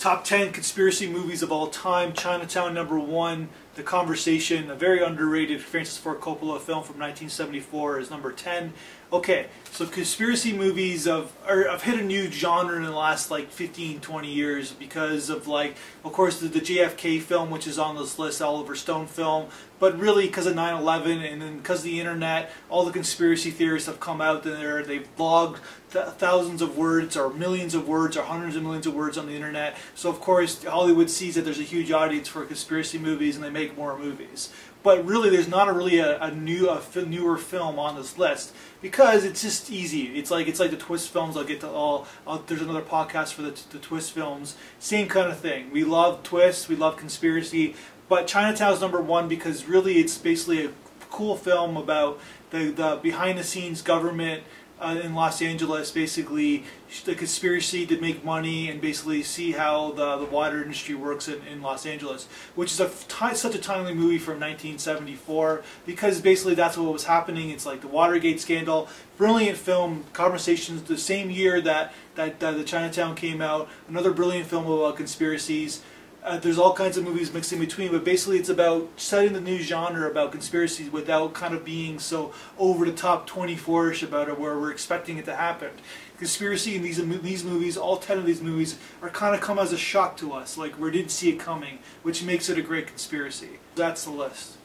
Top 10 conspiracy movies of all time. Chinatown #1. The Conversation, a very underrated Francis Ford Coppola film from 1974, is number 10. Okay, so conspiracy movies have hit a new genre in the last like 15-20 years because of of course the JFK film, which is on this list, Oliver Stone film, but really because of 9/11 and then because of the internet, all the conspiracy theorists have come out there. They've blogged thousands of words or millions of words or hundreds of millions of words on the internet. So of course Hollywood sees that there's a huge audience for conspiracy movies and they make more movies. But really, there's not a newer film on this list because it's just easy. It's like the twist films. I'll get to there's another podcast for the twist films. Same kind of thing. We love twists. We love conspiracy. But Chinatown's #1 because really it's basically a cool film about the behind-the-scenes government in Los Angeles, basically the conspiracy to make money and basically see how the water industry works in Los Angeles, which is such a timely movie from 1974 because basically that's what was happening. It's like the Watergate scandal. Brilliant film. Conversations, the same year that the Chinatown came out. Another brilliant film about conspiracies. There's all kinds of movies mixed in between, but basically it's about setting the new genre about conspiracies without kind of being so over-the-top 24-ish about it where we're expecting it to happen. Conspiracy in these movies, all 10 of these movies, are kind of come as a shock to us, like we didn't see it coming, which makes it a great conspiracy. That's the list.